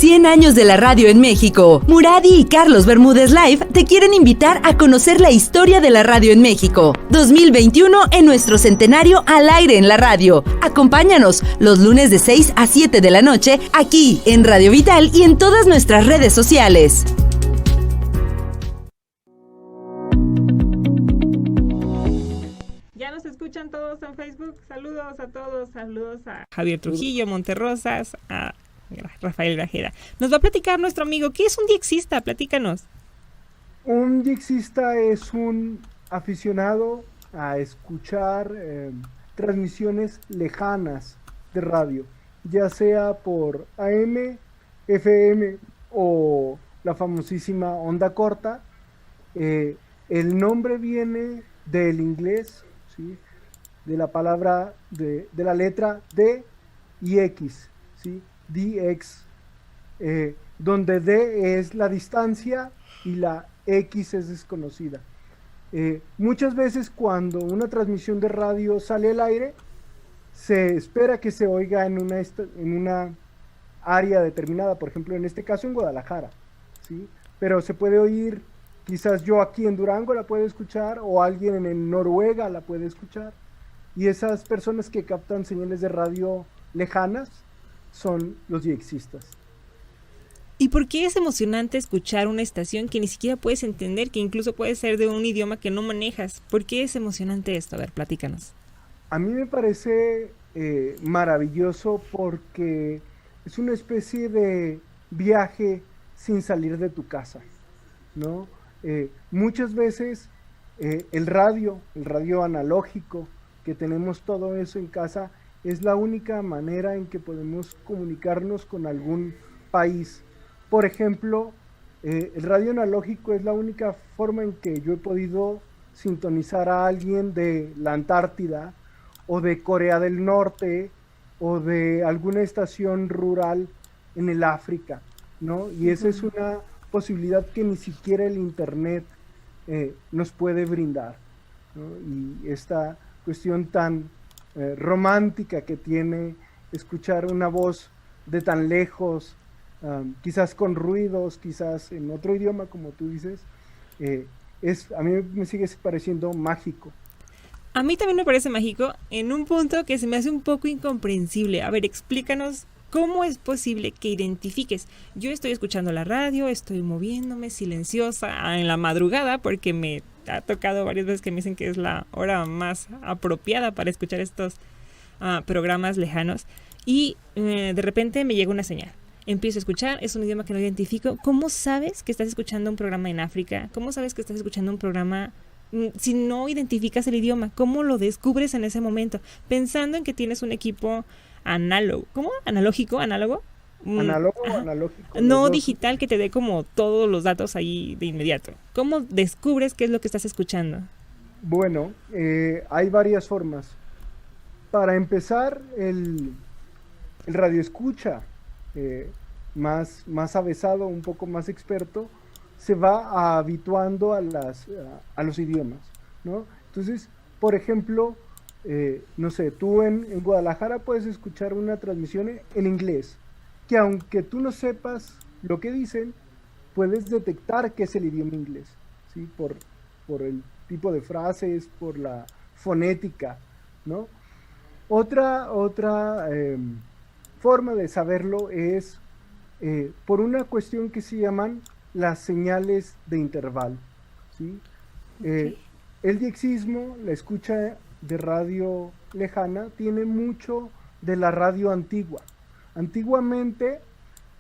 100 años de la radio en México. Muradi y Carlos Bermúdez Live te quieren invitar a conocer la historia de la radio en México. 2021 en nuestro centenario al aire en la radio. Acompáñanos los lunes de 6 a 7 de la noche aquí en Radio Vital y en todas nuestras redes sociales. Ya nos escuchan todos en Facebook. Saludos a todos. Saludos a Javier Trujillo, Monterrosas, a Rafael Grajeda. Nos va a platicar nuestro amigo. ¿Qué es un diexista? Platícanos. Un diexista es un aficionado a escuchar transmisiones lejanas de radio, ya sea por AM, FM o la famosísima onda corta. El nombre viene del inglés, ¿sí? De la palabra, de la letra D y X, ¿sí? DX, donde D es la distancia y la X es desconocida. Muchas veces cuando una transmisión de radio sale al aire, se espera que se oiga en una área determinada, por ejemplo en este caso en Guadalajara, ¿sí? Pero se puede oír, quizás yo aquí en Durango la puedo escuchar, o alguien en Noruega la puede escuchar, y esas personas que captan señales de radio lejanas son los diexistas. ¿Y por qué es emocionante escuchar una estación que ni siquiera puedes entender, que incluso puede ser de un idioma que no manejas? ¿Por qué es emocionante esto? A ver, platícanos. A mí me parece maravilloso porque es una especie de viaje sin salir de tu casa, ¿no? Muchas veces el radio analógico, que tenemos todo eso en casa, es la única manera en que podemos comunicarnos con algún país. Por ejemplo, el radio analógico es la única forma en que yo he podido sintonizar a alguien de la Antártida o de Corea del Norte o de alguna estación rural en el África, ¿no? Y esa es una posibilidad que ni siquiera el internet nos puede brindar, ¿no? Y esta cuestión tan romántica que tiene escuchar una voz de tan lejos, quizás con ruidos, quizás en otro idioma como tú dices, a mí me sigue pareciendo mágico. A mí también me parece mágico en un punto que se me hace un poco incomprensible. A ver, explícanos cómo es posible que identifiques. Yo estoy escuchando la radio, estoy moviéndome silenciosa en la madrugada, porque me ha tocado varias veces que me dicen que es la hora más apropiada para escuchar estos programas lejanos, y de repente me llega una señal. Empiezo a escuchar, es un idioma que no identifico. ¿Cómo sabes que estás escuchando un programa en África? ¿Cómo sabes que estás escuchando un programa si no identificas el idioma? ¿Cómo lo descubres en ese momento? Pensando en que tienes un equipo análogo. ¿Cómo? ¿Analógico? ¿Análogo? Analógico. No digital, que te dé como todos los datos ahí de inmediato. ¿Cómo descubres qué es lo que estás escuchando? Bueno, hay varias formas. Para empezar, el radioescucha más avesado, un poco más experto, se va habituando a los idiomas, ¿no? Entonces, por ejemplo, no sé, tú en Guadalajara puedes escuchar una transmisión en inglés, que aunque tú no sepas lo que dicen, puedes detectar que es el idioma inglés, ¿sí? Por el tipo de frases, por la fonética, ¿no? Otra forma de saberlo es por una cuestión que se llaman las señales de intervalo, ¿sí? Okay. El diexismo, la escucha de radio lejana, tiene mucho de la radio antigua. Antiguamente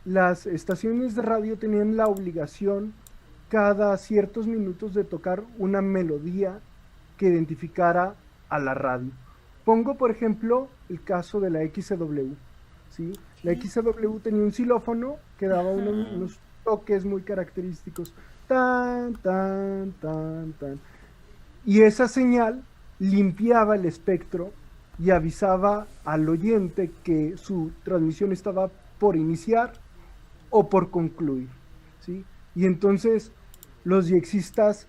las estaciones de radio tenían la obligación cada ciertos minutos de tocar una melodía que identificara a la radio. Pongo por ejemplo el caso de la XCW, ¿sí? La XCW tenía un xilófono que daba unos toques muy característicos, tan, tan, tan, tan, y esa señal limpiaba el espectro y avisaba al oyente que su transmisión estaba por iniciar o por concluir, ¿sí? Y entonces los diexistas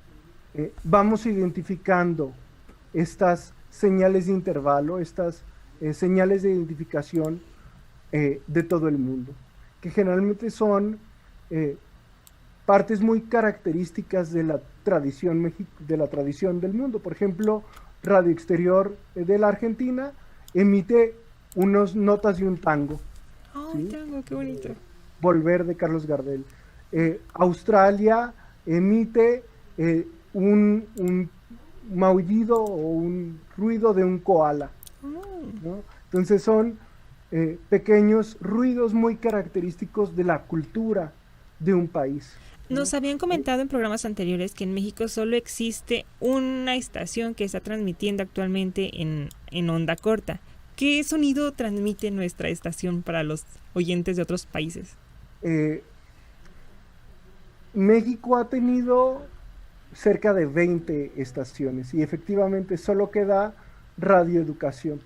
vamos identificando estas señales de intervalo, estas señales de identificación de todo el mundo. que generalmente son partes muy características de la tradición del mundo. Por ejemplo, Radio Exterior de la Argentina emite unas notas de un tango. ¿Sí? Tango, qué bonito. Volver, de Carlos Gardel. Australia emite un maullido o un ruido de un koala, ¿no? Entonces son pequeños ruidos muy característicos de la cultura de un país. Nos habían comentado en programas anteriores que en México solo existe una estación que está transmitiendo actualmente en onda corta. ¿Qué sonido transmite nuestra estación para los oyentes de otros países? México ha tenido cerca de 20 estaciones y efectivamente solo queda radioeducación.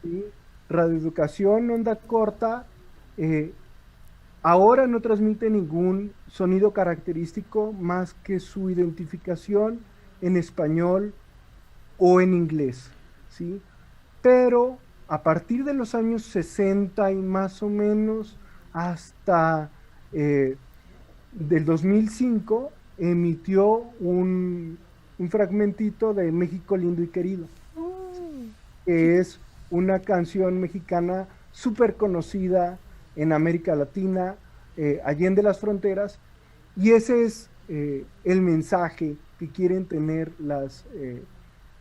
¿Sí? Radioeducación, onda corta, ahora no transmite ningún sonido característico más que su identificación en español o en inglés, ¿sí? Pero a partir de los años 60 y más o menos hasta del 2005 emitió un fragmentito de México lindo y querido, que es una canción mexicana súper conocida en América Latina, allende las fronteras, y ese es el mensaje que quieren tener las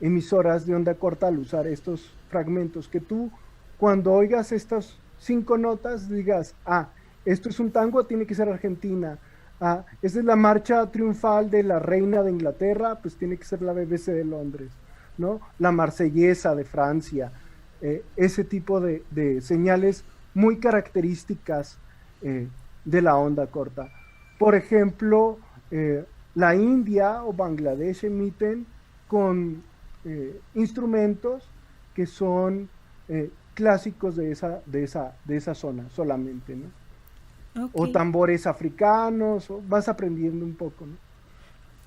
emisoras de onda corta al usar estos fragmentos, que tú cuando oigas estas 5 notas digas, esto es un tango, tiene que ser Argentina, esta es la marcha triunfal de la reina de Inglaterra, pues tiene que ser la BBC de Londres, ¿no? La marsellesa de Francia, ese tipo de señales muy características de la onda corta. Por ejemplo, la India o Bangladesh emiten con instrumentos que son clásicos de esa zona solamente, ¿no? Okay. O tambores africanos, vas aprendiendo un poco, ¿no?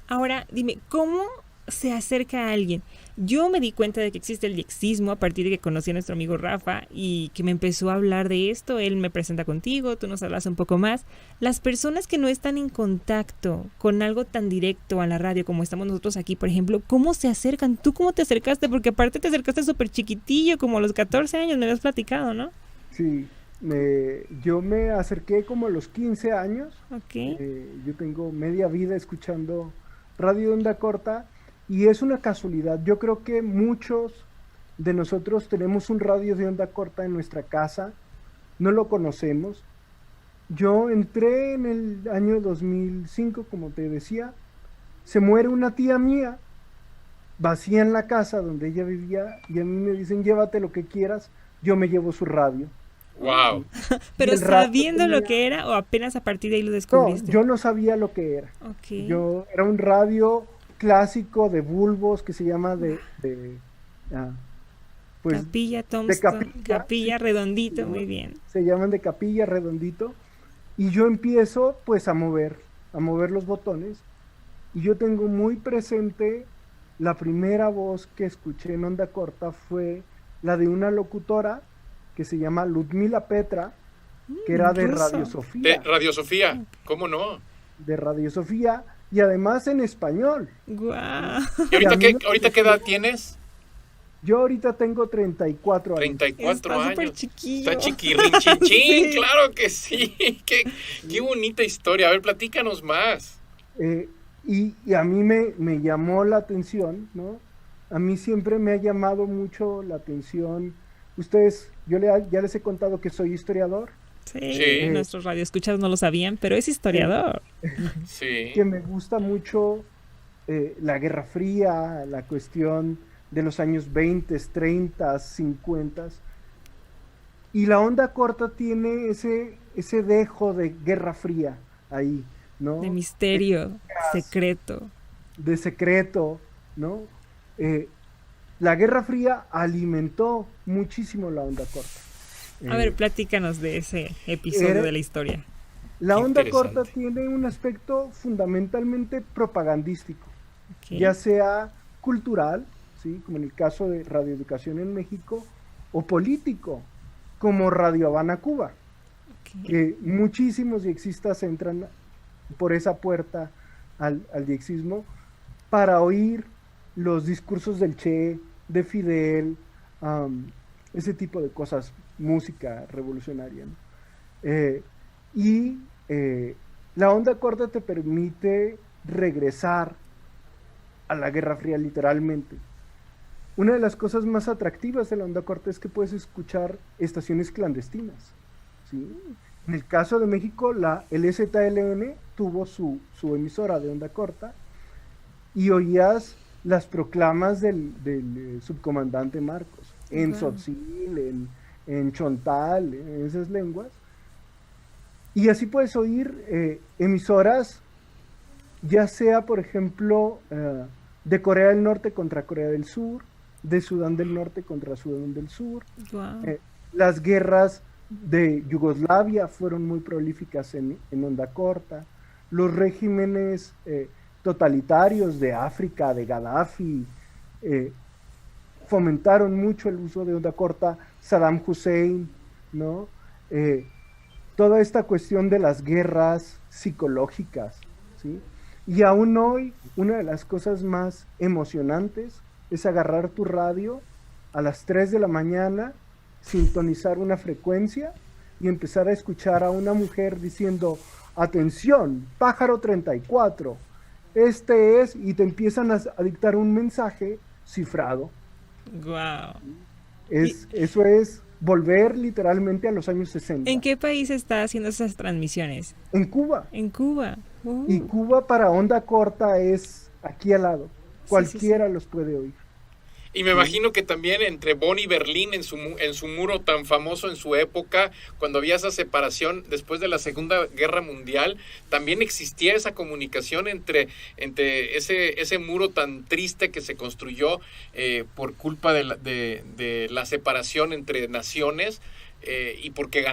Ahora, dime, ¿cómo se acerca a alguien? Yo me di cuenta de que existe el diexismo a partir de que conocí a nuestro amigo Rafa y que me empezó a hablar de esto. Él me presenta contigo, tú nos hablas un poco más. Las personas que no están en contacto con algo tan directo a la radio como estamos nosotros aquí, por ejemplo, ¿cómo se acercan? ¿Tú cómo te acercaste? Porque aparte te acercaste súper chiquitillo, como a los 14 años, me habías platicado, ¿no? Sí, yo me acerqué como a los 15 años. Okay. Yo tengo media vida escuchando radio de onda corta. Y es una casualidad, yo creo que muchos de nosotros tenemos un radio de onda corta en nuestra casa, no lo conocemos. Yo entré en el año 2005, como te decía, se muere una tía mía, vacían la casa donde ella vivía, y a mí me dicen, llévate lo que quieras, yo me llevo su radio. Wow. Pero sabiendo lo que era, o apenas a partir de ahí lo descubriste. No, yo no sabía lo que era. Okay. Era un radio clásico de bulbos que se llama pues, capilla Thompson, capilla sí, redondito, ¿no? Muy bien. Se llaman de capilla redondito, y yo empiezo pues a mover los botones, y yo tengo muy presente la primera voz que escuché en onda corta fue la de una locutora que se llama Ludmila Petra, que era de Radio Sofía. De Radio Sofía, ¿cómo no? De Radio Sofía, y además en español. Guau. ¿Y ahorita qué edad tienes? Yo ahorita tengo 34 años. 34 Está años. súper chiquillo. Está chiquirrinchín, Sí. Claro que sí. Qué bonita historia. A ver, platícanos más. Y a mí me llamó la atención, ¿no? A mí siempre me ha llamado mucho la atención. Ustedes, ya les he contado que soy historiador. Sí. Nuestros radioescuchas no lo sabían, pero es historiador. Sí. Que me gusta mucho la Guerra Fría, la cuestión de los años 20, 30, 50. Y la onda corta tiene ese dejo de Guerra Fría ahí, ¿no? De misterio, secreto. De secreto, ¿no? La Guerra Fría alimentó muchísimo la onda corta. A ver, platícanos de ese episodio de la historia. La onda corta tiene un aspecto fundamentalmente propagandístico, ya sea cultural, ¿sí? Como en el caso de Radioeducación en México, o político, como Radio Habana Cuba. que muchísimos diexistas entran por esa puerta al diexismo para oír los discursos del Che, de Fidel, ese tipo de cosas, música revolucionaria, ¿no? La onda corta te permite regresar a la Guerra Fría literalmente. Una de las cosas más atractivas de la onda corta es que puedes escuchar estaciones clandestinas, ¿sí? En el caso de México, el EZLN tuvo su emisora de onda corta y oías las proclamas del subcomandante Marcos en Tzotzil, en Chontal, en esas lenguas. Y así puedes oír emisoras, ya sea, por ejemplo, de Corea del Norte contra Corea del Sur, de Sudán del Norte contra Sudán del Sur. Las guerras de Yugoslavia fueron muy prolíficas en onda corta. Los regímenes totalitarios de África, de Gaddafi, fomentaron mucho el uso de onda corta. Saddam Hussein, ¿no? Toda esta cuestión de las guerras psicológicas, ¿sí? Y aún hoy, una de las cosas más emocionantes es agarrar tu radio a las 3 de la mañana, sintonizar una frecuencia y empezar a escuchar a una mujer diciendo: atención, pájaro 34, este es, y te empiezan a dictar un mensaje cifrado. Wow. Eso es volver literalmente a los años 60. ¿En qué país está haciendo esas transmisiones? En Cuba. En Cuba. Y Cuba para onda corta es aquí al lado. Cualquiera los puede oír. Y me imagino que también entre Bonn y Berlín, en su muro tan famoso en su época, cuando había esa separación después de la Segunda Guerra Mundial, también existía esa comunicación entre ese muro tan triste que se construyó por culpa de la separación entre naciones, y porque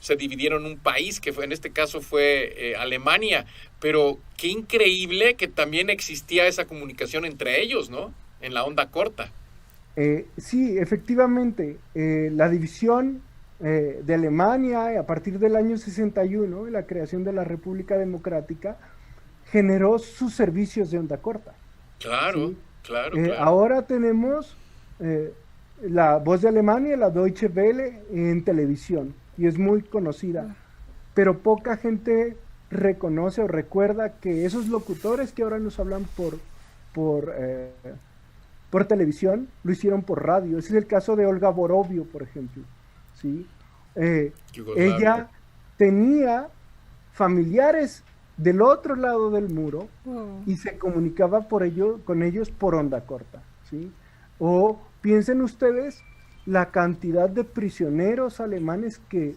se dividieron un país, que en este caso fue Alemania. Pero qué increíble que también existía esa comunicación entre ellos, ¿no? En la onda corta. Sí, efectivamente, la división de Alemania a partir del año 61, la creación de la República Democrática, generó sus servicios de onda corta. Claro, ¿sí? claro. Ahora tenemos la Voz de Alemania, la Deutsche Welle, en televisión, y es muy conocida, pero poca gente reconoce o recuerda que esos locutores que ahora nos hablan por televisión, lo hicieron por radio. Ese es el caso de Olga Borovio, por ejemplo, ¿sí? Ella tenía familiares del otro lado del muro y se comunicaba con ellos por onda corta, ¿sí? O piensen ustedes la cantidad de prisioneros alemanes que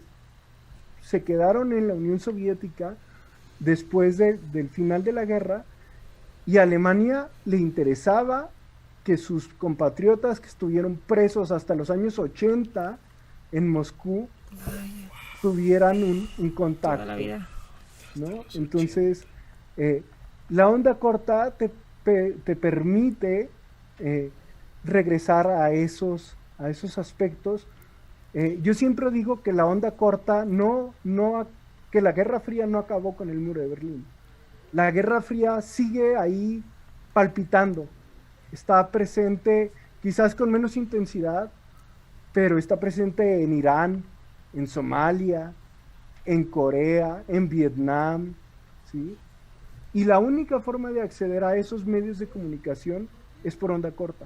se quedaron en la Unión Soviética después del final de la guerra, y a Alemania le interesaba que sus compatriotas que estuvieron presos hasta los años 80 en Moscú tuvieran un contacto. Toda la vida. ¿No? Entonces, la onda corta te permite regresar a esos aspectos. Yo siempre digo que la onda corta que la Guerra Fría no acabó con el muro de Berlín. La Guerra Fría sigue ahí palpitando. Está presente, quizás con menos intensidad, pero está presente en Irán, en Somalia, en Corea, en Vietnam, ¿sí? Y la única forma de acceder a esos medios de comunicación es por onda corta,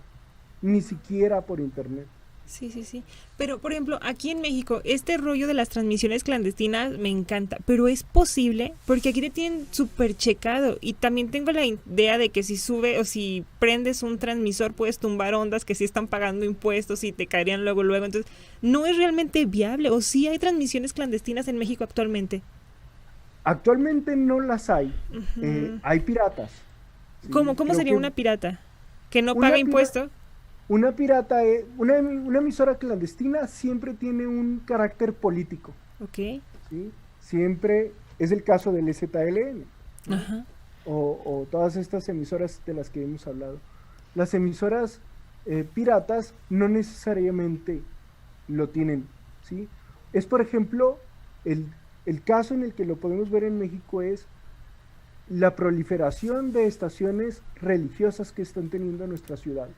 ni siquiera por internet. Sí. Pero, por ejemplo, aquí en México, este rollo de las transmisiones clandestinas me encanta, pero es posible porque aquí te tienen súper checado, y también tengo la idea de que si sube o si prendes un transmisor puedes tumbar ondas que sí están pagando impuestos y te caerían luego, entonces no es realmente viable. ¿O sí hay transmisiones clandestinas en México actualmente? Actualmente no las hay. Hay piratas. ¿Sí? ¿Cómo sería una pirata? ¿Que no paga impuestos? Una pirata, una emisora clandestina siempre tiene un carácter político. Ok. ¿Sí? Siempre es el caso del EZLN. Ajá. O todas estas emisoras de las que hemos hablado. Las emisoras piratas no necesariamente lo tienen, ¿sí? Es, por ejemplo, El, el caso en el que lo podemos ver en México es la proliferación de estaciones religiosas que están teniendo nuestras ciudades.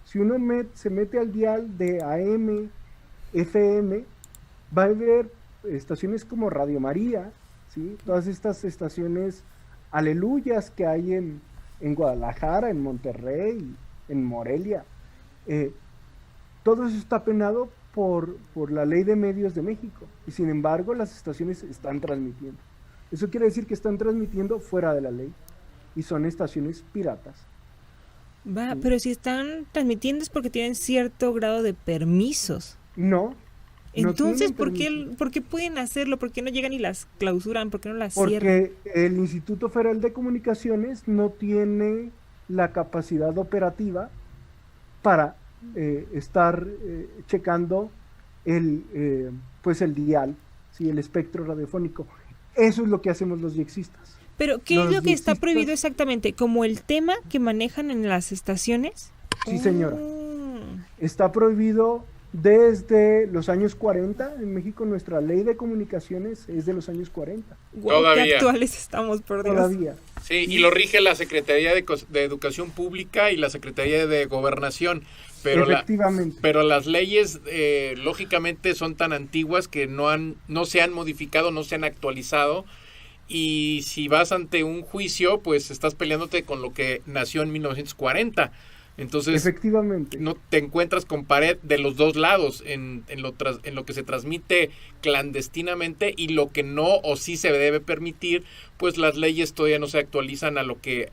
Si uno se mete al dial de AM, FM, va a ver estaciones como Radio María, ¿sí? Todas estas estaciones aleluyas que hay en Guadalajara, en Monterrey, en Morelia. Todo eso está penado por la ley de medios de México, y sin embargo las estaciones están transmitiendo. Eso quiere decir que están transmitiendo fuera de la ley, y son estaciones piratas. Va, pero si están transmitiendo es porque tienen cierto grado de permisos. No. Entonces, ¿por qué pueden hacerlo? ¿Por qué no llegan y las clausuran? ¿Por qué no las cierran? Porque el Instituto Federal de Comunicaciones no tiene la capacidad operativa para estar checando el dial, ¿sí? El espectro radiofónico. Eso es lo que hacemos los diexistas. Pero, ¿qué es lo que está prohibido exactamente? ¿Como el tema que manejan en las estaciones? Sí, señora. Está prohibido desde los años 40. En México nuestra ley de comunicaciones es de los años 40. Todavía. Qué actuales estamos, por Dios. Todavía. Sí, y lo rige la Secretaría de Educación Pública y la Secretaría de Gobernación. Pero efectivamente. Pero las leyes, lógicamente, son tan antiguas que no se han modificado, no se han actualizado. Y si vas ante un juicio, pues estás peleándote con lo que nació en 1940. Entonces, efectivamente, no te encuentras con pared de los dos lados en lo que se transmite clandestinamente y lo que no o sí se debe permitir, pues las leyes todavía no se actualizan a lo que,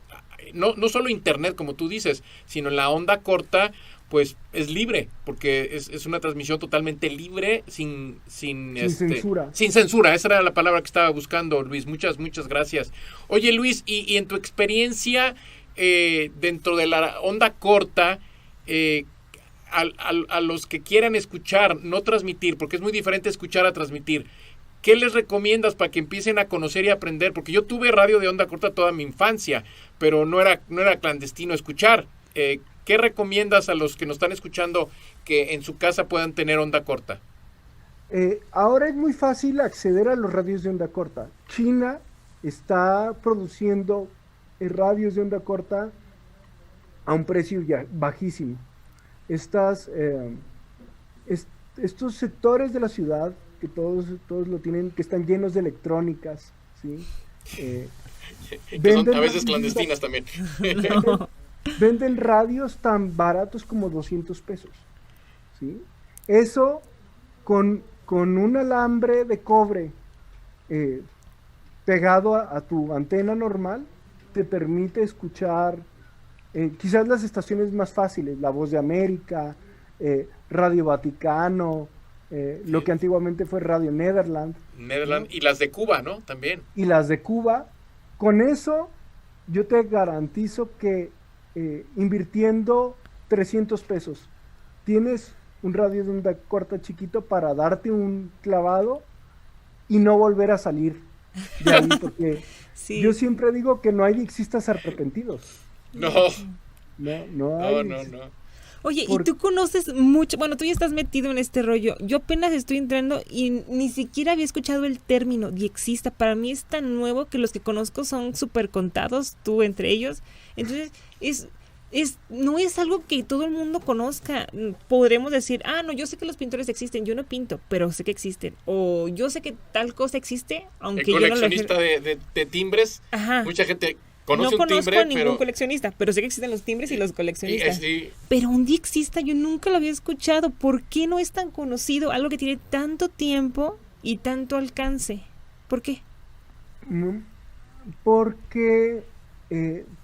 no solo internet como tú dices, sino en la onda corta, pues es libre, porque es una transmisión totalmente libre, sin censura. Sin censura, esa era la palabra que estaba buscando, Luis. Muchas gracias. Oye, Luis, y en tu experiencia dentro de la onda corta, a los que quieran escuchar, no transmitir, porque es muy diferente escuchar a transmitir, ¿qué les recomiendas para que empiecen a conocer y aprender? Porque yo tuve radio de onda corta toda mi infancia, pero no era clandestino escuchar. ¿Qué recomiendas a los que nos están escuchando que en su casa puedan tener onda corta? Ahora es muy fácil acceder a los radios de onda corta. China está produciendo radios de onda corta a un precio ya bajísimo. Estos sectores de la ciudad, que todos lo tienen, que están llenos de electrónicas, ¿sí? Que son a veces clandestinas también. Venden radios tan baratos como 200 pesos, ¿sí? Eso con un alambre de cobre pegado a tu antena normal te permite escuchar quizás las estaciones más fáciles, La Voz de América, Radio Vaticano, lo que antiguamente fue Radio Nederland, ¿no? Y las de Cuba, ¿no? También. Y las de Cuba. Con eso yo te garantizo que invirtiendo 300 pesos tienes un radio de onda corta chiquito para darte un clavado y no volver a salir de ahí, porque sí. Yo siempre digo que no hay diexistas arrepentidos. No hay. No. Oye, y tú conoces mucho, bueno, tú ya estás metido en este rollo. Yo apenas estoy entrando y ni siquiera había escuchado el término diexista. Para mí es tan nuevo que los que conozco son súper contados, tú entre ellos. Entonces, no es algo que todo el mundo conozca. Podremos decir, no, yo sé que los pintores existen, yo no pinto, pero sé que existen. O yo sé que tal cosa existe, aunque yo no lo... El coleccionista de timbres, ajá. Mucha gente... No conozco a ningún coleccionista, pero sé que existen los timbres y los coleccionistas. Sí. Pero un diexista yo nunca lo había escuchado. ¿Por qué no es tan conocido algo que tiene tanto tiempo y tanto alcance? ¿Por qué? Porque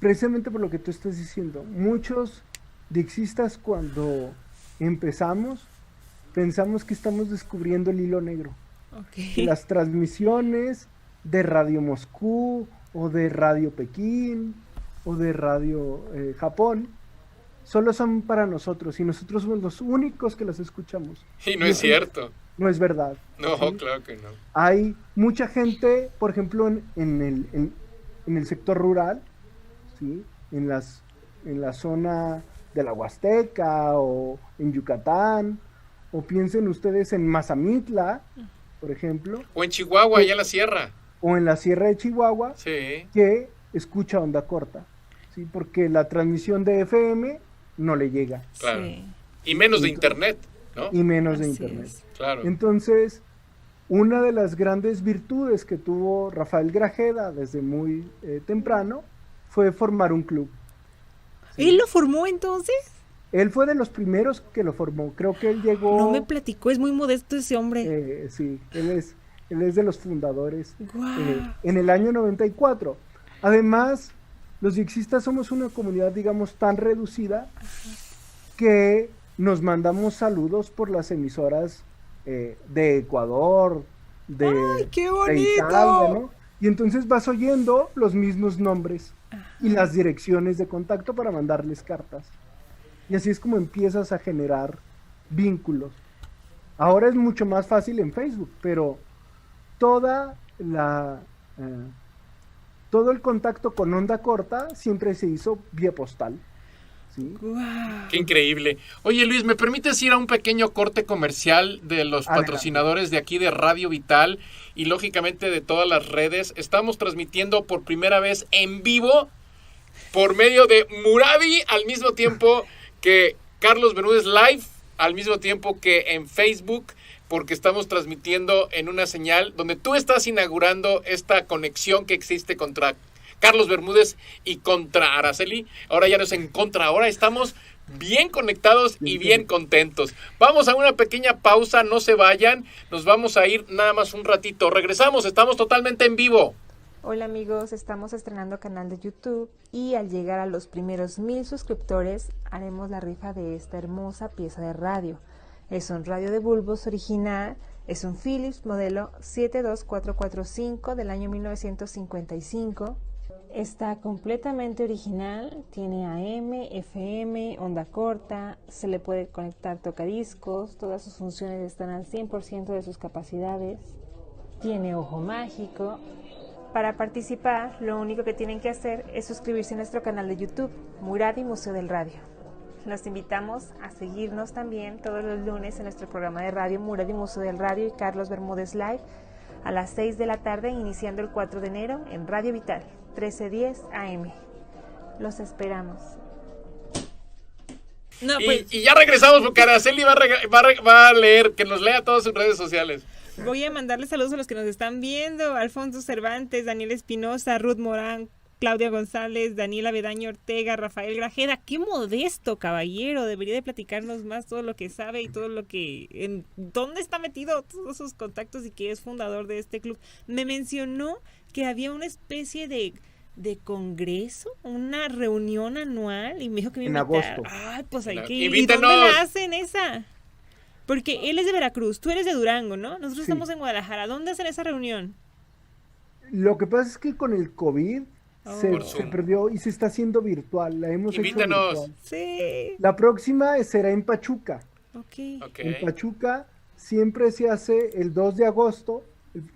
precisamente por lo que tú estás diciendo, muchos diexistas cuando empezamos pensamos que estamos descubriendo el hilo negro. Okay. Las transmisiones de Radio Moscú o de Radio Pekín o de Radio Japón solo son para nosotros y nosotros somos los únicos que las escuchamos. Y no es cierto. No es verdad. No, ¿sí? Claro que no. Hay mucha gente, por ejemplo, en el sector rural, ¿sí? en la zona de la Huasteca o en Yucatán, o piensen ustedes en Mazamitla, por ejemplo. O en Chihuahua, allá en la sierra. O en la sierra de Chihuahua, Sí. que escucha onda corta, ¿sí? Porque la transmisión de FM no le llega. Claro. Sí. Y menos de internet, ¿no? Y menos de Así internet. es. Claro. Entonces, una de las grandes virtudes que tuvo Rafael Grajeda desde muy temprano fue formar un club. ¿Él lo formó entonces? Él fue de los primeros que lo formó. Creo que él llegó. No me platicó, es muy modesto ese hombre. Sí, él es de los fundadores. Guau. En el año 94. Además, los diexistas somos una comunidad, digamos, tan reducida que nos mandamos saludos por las emisoras de Ecuador, ¡Ay, qué de bonito! Italia, ¿no? Y entonces vas oyendo los mismos nombres y las direcciones de contacto para mandarles cartas. Y así es como empiezas a generar vínculos. Ahora es mucho más fácil en Facebook, pero toda todo el contacto con onda corta siempre se hizo vía postal. ¿Sí? Guau. Qué increíble. Oye, Luis, ¿me permites ir a un pequeño corte comercial de los Adelante. patrocinadores de aquí de Radio Vital y lógicamente de todas las redes? Estamos transmitiendo por primera vez en vivo por medio de Muradi, al mismo tiempo que Carlos Bermúdez Live, al mismo tiempo que en Facebook, porque estamos transmitiendo en una señal donde tú estás inaugurando esta conexión que existe contra Carlos Bermúdez y contra Araceli. Ahora ya no es en contra, ahora estamos bien conectados y bien contentos. Vamos a una pequeña pausa, no se vayan, nos vamos a ir nada más un ratito. Regresamos, estamos totalmente en vivo. Hola amigos, estamos estrenando canal de YouTube y al llegar a los primeros 1000 suscriptores haremos la rifa de esta hermosa pieza de radio. Es un radio de bulbos original, es un Philips modelo 72445 del año 1955. Está completamente original, tiene AM, FM, onda corta, se le puede conectar tocadiscos, todas sus funciones están al 100% de sus capacidades. Tiene ojo mágico. Para participar, lo único que tienen que hacer es suscribirse a nuestro canal de YouTube, Muradi Museo del Radio. Los invitamos a seguirnos también todos los lunes en nuestro programa de radio Muradi Museo del Radio y Carlos Bermúdez Live a las 6 de la tarde, iniciando el 4 de enero en Radio Vital, 1310 AM. Los esperamos. No, pues Y ya regresamos porque Araceli va a leer, que nos lea todas sus redes sociales. voy a mandarle saludos a los que nos están viendo: Alfonso Cervantes, Daniel Espinosa, Ruth Morán, Claudia González, Daniela Bedaño Ortega, Rafael Grajeda. Qué modesto caballero, debería de platicarnos más todo lo que sabe y todo lo que, en dónde está metido, todos sus contactos, y que es fundador de este club. Me mencionó que había una especie de congreso, una reunión anual, y me dijo que me En iba a invitar. agosto. Ay, pues hay que ir. ¿Y Invítanos. dónde la hacen esa? Porque él es de Veracruz, tú eres de Durango, ¿no? Nosotros Sí. estamos en Guadalajara. ¿Dónde hacen esa reunión? Lo que pasa es que con el COVID Por se Zoom. perdió y se está haciendo virtual. La hemos hecho Invítanos. virtual. Sí. La próxima será en Pachuca. Ok. Ok. En Pachuca siempre se hace el 2 de agosto,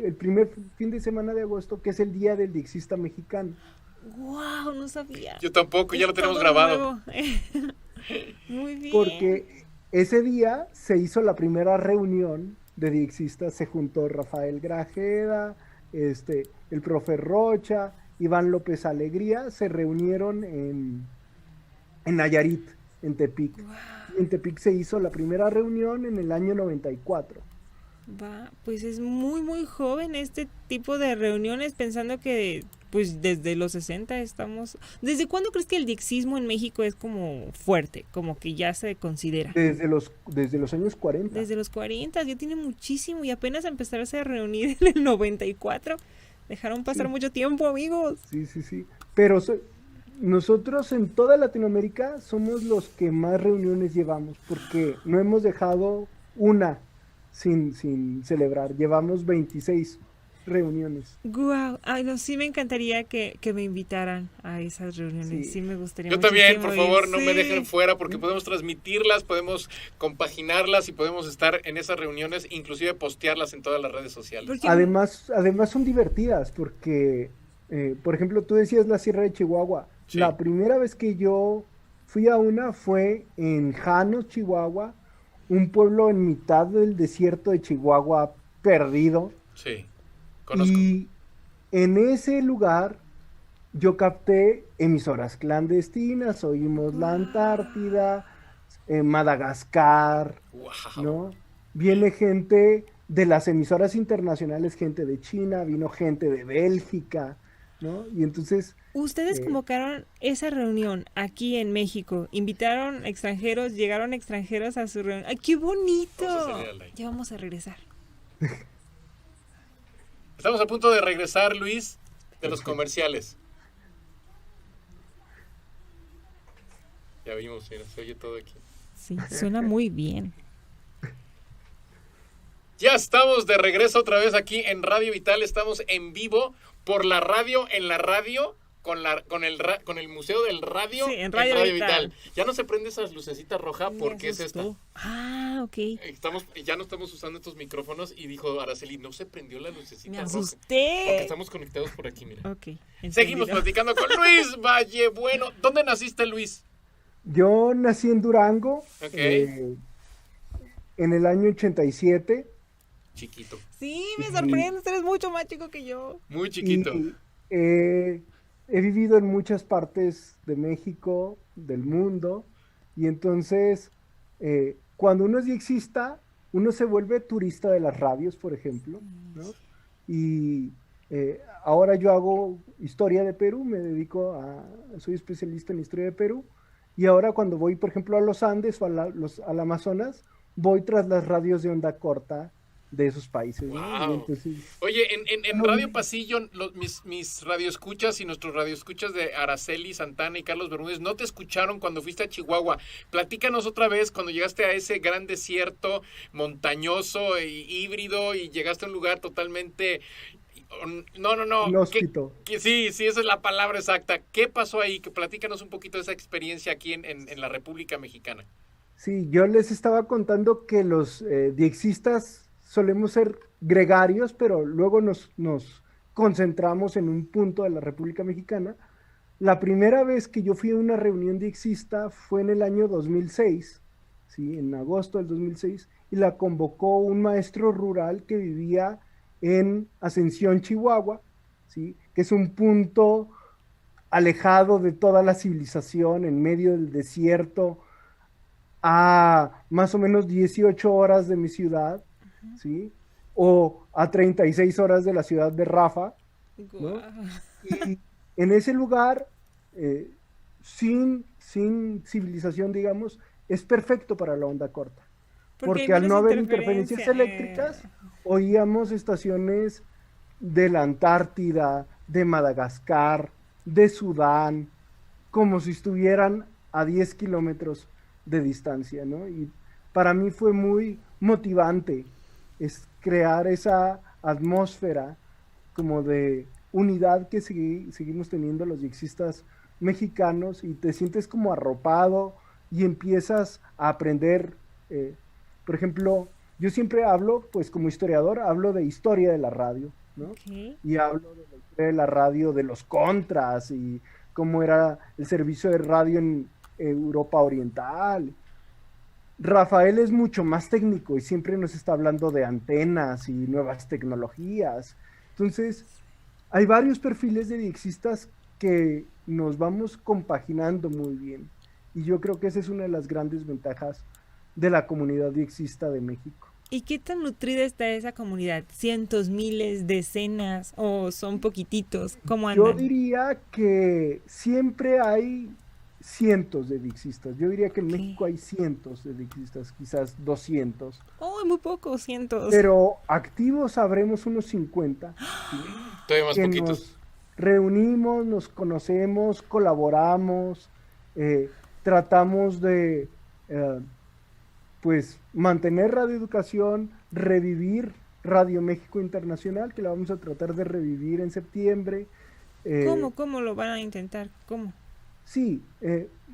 el primer fin de semana de agosto, que es el Día del Diexista Mexicano. Wow, no sabía. Yo tampoco, ya Es lo tenemos todo grabado. nuevo. Muy bien. Porque ese día se hizo la primera reunión de diexistas, se juntó Rafael Grajeda, el profe Rocha, Iván López Alegría, se reunieron en Nayarit, en Tepic. Y en Tepic se hizo la primera reunión en el año 94. Va, pues es muy muy joven este tipo de reuniones, pensando que pues desde los 60 estamos. ¿Desde cuándo crees que el diexismo en México es como fuerte, como que ya se considera? Desde los años 40. Desde los 40, ya tiene muchísimo, y apenas empezarse a reunir en el 94. Dejaron pasar Sí. mucho tiempo, amigos. Sí. Pero nosotros en toda Latinoamérica somos los que más reuniones llevamos, porque no hemos dejado una sin celebrar. Llevamos 26 reuniones. Guau, ay no, sí me encantaría que me invitaran a esas reuniones, Sí. sí me gustaría Yo también, muchísimo por ir, favor, no me sí. dejen fuera porque podemos transmitirlas, podemos compaginarlas y podemos estar en esas reuniones, inclusive postearlas en todas las redes sociales. Porque- Además son divertidas porque, por ejemplo, tú decías la Sierra de Chihuahua. Sí. La primera vez que yo fui a una fue en Janos, Chihuahua, un pueblo en mitad del desierto de Chihuahua, perdido. Sí, conozco. Y en ese lugar yo capté emisoras clandestinas, oímos la Antártida, Madagascar, Wow. ¿no? Viene gente de las emisoras internacionales, gente de China, vino gente de Bélgica, ¿no? Y entonces, Ustedes eh, convocaron esa reunión aquí en México, invitaron extranjeros, llegaron extranjeros a su reunión. ¡Ay, qué bonito! Vamos a salir al aire. Ya vamos a regresar. Estamos a punto de regresar, Luis, de los comerciales. Ya vimos, mira, se oye todo aquí. Sí, suena muy bien. Ya estamos de regreso otra vez aquí en Radio Vital. Estamos en vivo por la radio, en la radio, con el Museo del Radio, Sí, en Radio Vital. Ya no se prende esas lucecitas rojas porque es esta. Ah, ok. Ya no estamos usando estos micrófonos y dijo Araceli, no se prendió la lucecita Me roja. Porque asusté. estamos conectados por aquí, mira. Ok. Seguimos entendido. platicando con Luis Valle. Bueno, ¿dónde naciste, Luis? yo nací en Durango, Ok. En el año 87. Chiquito, Sí, me sorprendes, eres mucho más chico que yo. muy chiquito. Y he vivido en muchas partes de México, del mundo, y entonces cuando uno es diexista, uno se vuelve turista de las radios, por ejemplo, ¿no? Y ahora yo hago historia de Perú, soy especialista en historia de Perú, y ahora cuando voy, por ejemplo, a los Andes o al Amazonas, voy tras las radios de onda corta de esos países, ¿no? Wow. Y entonces, Oye, en Radio Pasillo, mis radioescuchas y nuestros radioescuchas de Araceli Santana y Carlos Bermúdez no te escucharon cuando fuiste a Chihuahua. Platícanos otra vez cuando llegaste a ese gran desierto montañoso e híbrido y llegaste a un lugar totalmente... No. inhóspito. Sí, esa es la palabra exacta. ¿Qué pasó ahí? Platícanos un poquito de esa experiencia aquí en la República Mexicana. Sí, yo les estaba contando que los diexistas solemos ser gregarios, pero luego nos concentramos en un punto de la República Mexicana. La primera vez que yo fui a una reunión diexista fue en el año 2006, ¿sí? En agosto del 2006, y la convocó un maestro rural que vivía en Ascensión, Chihuahua, ¿sí? Que es un punto alejado de toda la civilización, en medio del desierto, a más o menos 18 horas de mi ciudad, ¿sí? O a 36 horas de la ciudad de Rafa, ¿no? Guau. Y en ese lugar, sin civilización, digamos, es perfecto para la onda corta. Porque hay Porque al no menos haber interferencias eléctricas, oíamos estaciones de la Antártida, de Madagascar, de Sudán, como si estuvieran a 10 kilómetros de distancia, ¿no? Y para mí fue muy motivante crear esa atmósfera como de unidad que seguimos teniendo los diexistas mexicanos, y te sientes como arropado y empiezas a aprender. Por ejemplo, yo siempre hablo, pues como historiador, hablo de historia de la radio, ¿no? Ok. Y hablo de la historia de la radio, de los contras y cómo era el servicio de radio en Europa Oriental. Rafael es mucho más técnico y siempre nos está hablando de antenas y nuevas tecnologías. Entonces, hay varios perfiles de diexistas que nos vamos compaginando muy bien. Y yo creo que esa es una de las grandes ventajas de la comunidad diexista de México. ¿Y qué tan nutrida está esa comunidad? ¿Cientos, miles, decenas o son poquititos? ¿Cómo Yo andan? diría que siempre hay cientos de diexistas. Yo diría que en Ok. México hay cientos de diexistas, quizás 200. Oh, muy pocos, cientos. Pero activos habremos unos 50. ¿sí? Todavía más Que poquitos. nos reunimos, nos conocemos, colaboramos, tratamos de pues mantener Radio Educación, revivir Radio México Internacional, que la vamos a tratar de revivir en septiembre. ¿Cómo lo van a intentar? ¿Cómo? Sí,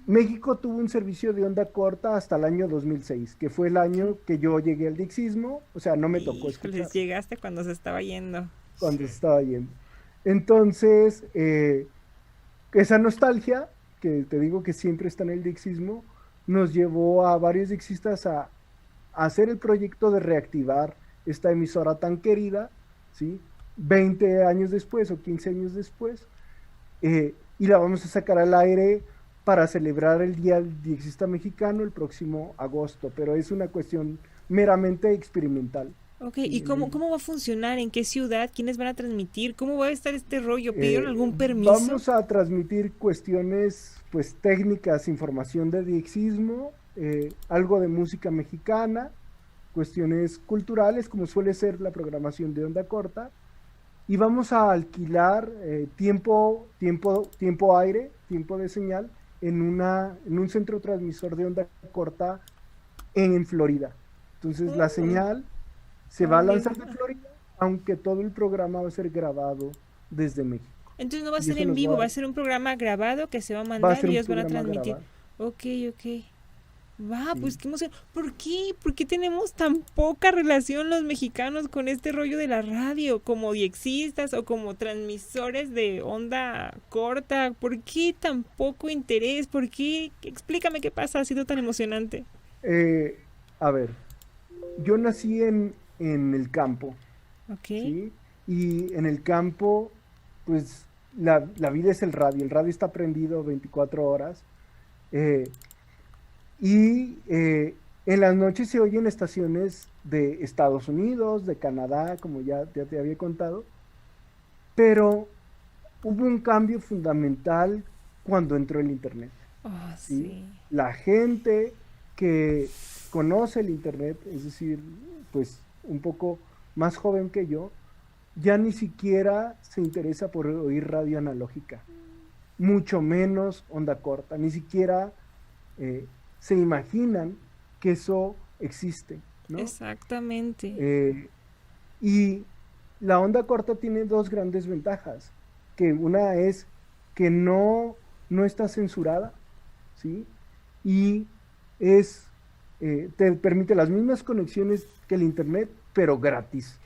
México tuvo un servicio de onda corta hasta el año 2006, que fue el año que yo llegué al diexismo, o sea, no me tocó escuchar Híjoles, llegaste cuando se estaba yendo. cuando se estaba yendo. Entonces, esa nostalgia, que te digo que siempre está en el diexismo, nos llevó a varios diexistas a hacer el proyecto de reactivar esta emisora tan querida, ¿sí? 20 años después o 15 años después, y la vamos a sacar al aire para celebrar el Día del Diexista Mexicano el próximo agosto, pero es una cuestión meramente experimental. Ok, ¿y cómo va a funcionar? ¿En qué ciudad? ¿Quiénes van a transmitir? ¿Cómo va a estar este rollo? ¿Pidieron algún permiso? Vamos a transmitir cuestiones pues técnicas, información de diexismo, algo de música mexicana, cuestiones culturales como suele ser la programación de onda corta, y vamos a alquilar tiempo aire, tiempo de señal en un centro transmisor de onda corta en Florida. Entonces la señal se va a lanzar de Florida, aunque todo el programa va a ser grabado desde México. Entonces no va a ser en vivo, va a ser un programa grabado que se va a mandar y ellos van a transmitir. Grabado. Ok. Va, sí. Pues qué emoción. ¿Por qué? ¿Por qué tenemos tan poca relación los mexicanos con este rollo de la radio? Como diexistas o como transmisores de onda corta. ¿Por qué tan poco interés? ¿Por qué? Explícame qué pasa, ha sido tan emocionante. A ver, yo nací en el campo. Ok. ¿Sí? Y en el campo, pues la vida es el radio está prendido 24 horas. Y en las noches se oyen estaciones de Estados Unidos, de Canadá, como ya te había contado, pero hubo un cambio fundamental cuando entró el internet. Sí. La gente que conoce el internet, es decir, pues un poco más joven que yo, ya ni siquiera se interesa por oír radio analógica, mucho menos onda corta, ni siquiera se imaginan que eso existe, ¿no? Exactamente. Y la onda corta tiene dos grandes ventajas, que una es que no está censurada, ¿sí? Y te permite las mismas conexiones que el internet, pero gratis.